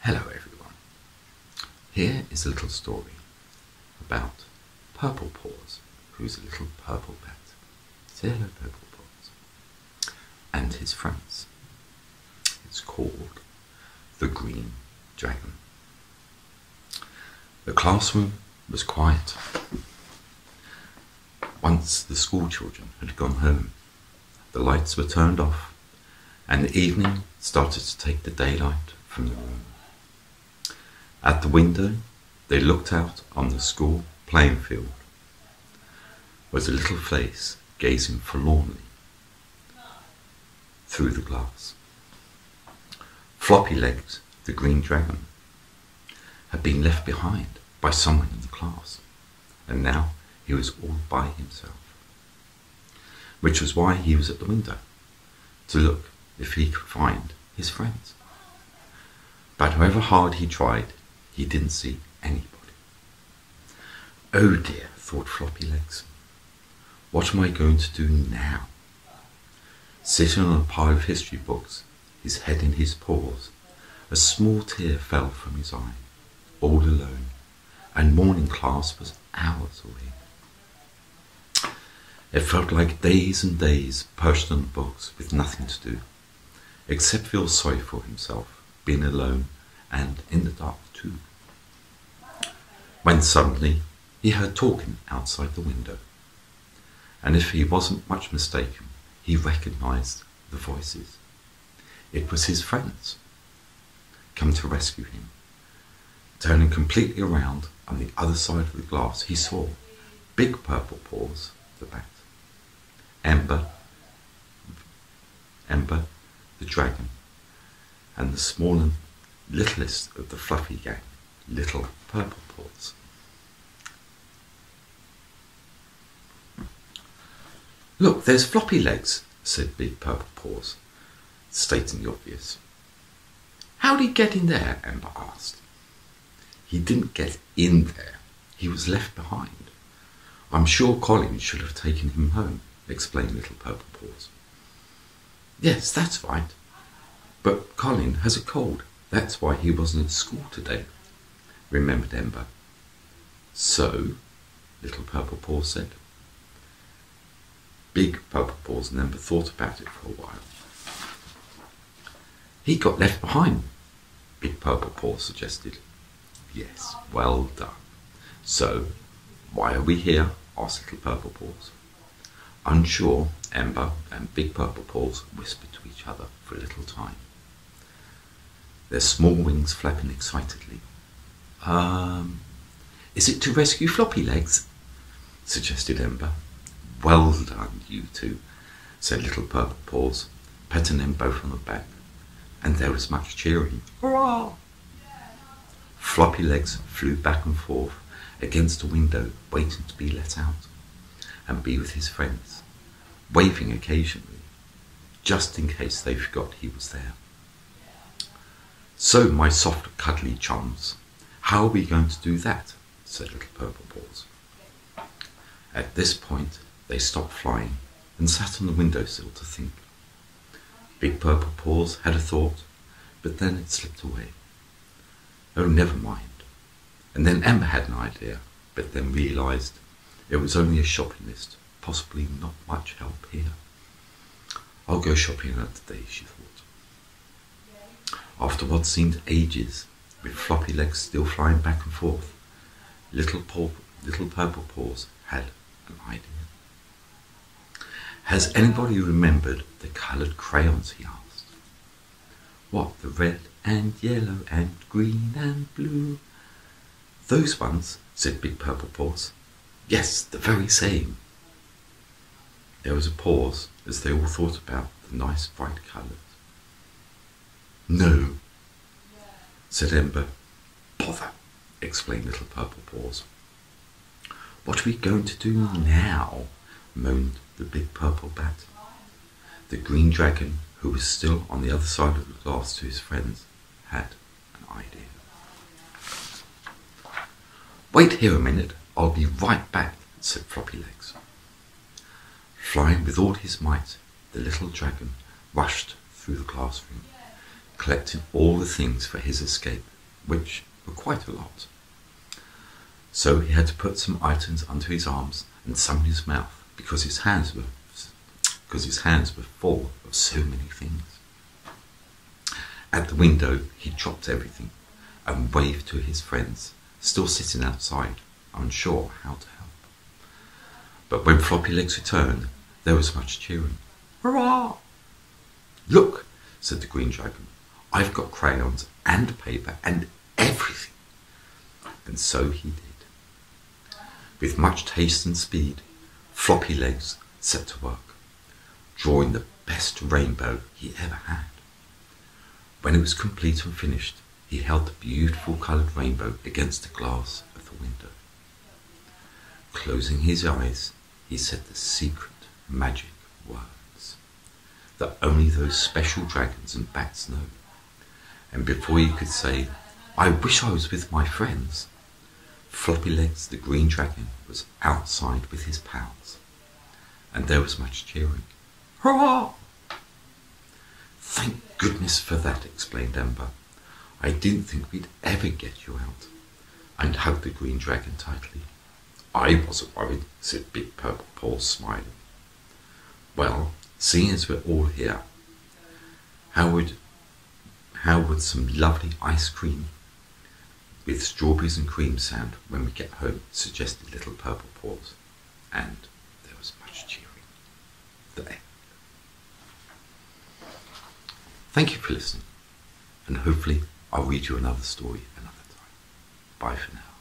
Hello everyone. Here is a little story about Purple Paws, who's a little purple bat. Say hello, Purple Paws. And his friends. It's called The Green Dragon. The classroom was quiet. Once the school children had gone home, the lights were turned off and the evening started to take the daylight from the room. At the window, they looked out on the school playing field. Was a little face gazing forlornly through the glass. Floppy Legs, the green dragon, had been left behind by someone in the class, and now he was all by himself, which was why he was at the window, to look if he could find his friends. But however hard he tried, he didn't see anybody. Oh dear, thought Floppy Legs. What am I going to do now? Sitting on a pile of history books, his head in his paws, a small tear fell from his eye, all alone, and morning class was hours away. It felt like days and days perched on the books with nothing to do, except feel sorry for himself, being alone and in the dark too. When suddenly he heard talking outside the window, and if he wasn't much mistaken, he recognized the voices. It was his friends, come to rescue him. Turning completely around on the other side of the glass, he saw Big Purple Paws, the bat, Ember, the dragon, and the small and littlest of the fluffy gang, Little Purple Paws. Look, there's Floppy Legs, said Big Purple Paws, stating the obvious. How'd he get in there? Ember asked. He didn't get in there. He was left behind. I'm sure Colin should have taken him home, explained Little Purple Paws. Yes, that's right. But Colin has a cold. That's why he wasn't at school today, remembered Ember. So, Little Purple Paws said. Big Purple Paws and Ember thought about it for a while. He got left behind, Big Purple Paws suggested. Yes, well done. So, why are we here? Asked Little Purple Paws. Unsure, Ember and Big Purple Paws whispered to each other for a little time, their small wings flapping excitedly. Is it to rescue Floppy Legs? Suggested Ember. Well done, you two, said Little Purple Paws, patting them both on the back, and there was much cheering. Hurrah! Floppy Legs flew back and forth against the window, waiting to be let out and be with his friends, waving occasionally, just in case they forgot he was there. So, my soft, cuddly chums, how are we going to do that? Said Little Purple Paws. At this point, they stopped flying and sat on the windowsill to think. Big Purple Paws had a thought, but then it slipped away. Oh, never mind. And then Ember had an idea, but then realised it was only a shopping list, possibly not much help here. I'll go shopping another day, she thought. After what seemed ages, with Floppy Legs still flying back and forth, Little Purple Paws had an idea. Has anybody remembered the coloured crayons, he asked. What, the red and yellow and green and blue? Those ones, said Big Purple Paws. Yes, the very same. There was a pause as they all thought about the nice bright colours. No, said Ember. Bother, explained Little Purple Paws. What are we going to do now? Moaned the Big Purple Bat. The green dragon, who was still on the other side of the glass to his friends, had an idea. Wait here a minute, I'll be right back, said Floppy Legs. Flying with all his might, the little dragon rushed through the classroom, collecting all the things for his escape which were quite a lot. So he had to put some items under his arms and some in his mouth because his hands were full of so many things. At the window he dropped everything and waved to his friends, still sitting outside, unsure how to help. But when Floppy Legs returned, there was much cheering. Hurrah! Look, said the Green Dragon, I've got crayons and paper and everything. And so he did. With much taste and speed, Floppy Legs set to work, drawing the best rainbow he ever had. When it was complete and finished, he held the beautiful coloured rainbow against the glass of the window. Closing his eyes, he said the secret magic words that only those special dragons and bats know. And before he could say, I wish I was with my friends, Floppy Legs the Green Dragon was outside with his pals. And there was much cheering. Hurrah! Thank goodness for that, explained Ember. I didn't think we'd ever get you out, and hugged the Green Dragon tightly. I wasn't worried, said Big Purple Paws, smiling. Well, seeing as we're all here, how would some lovely ice cream with strawberries and cream sound when we get home, suggested Little Purple Paws. And there was much cheering. The end. Thank you for listening, and hopefully I'll read you another story another time. Bye for now.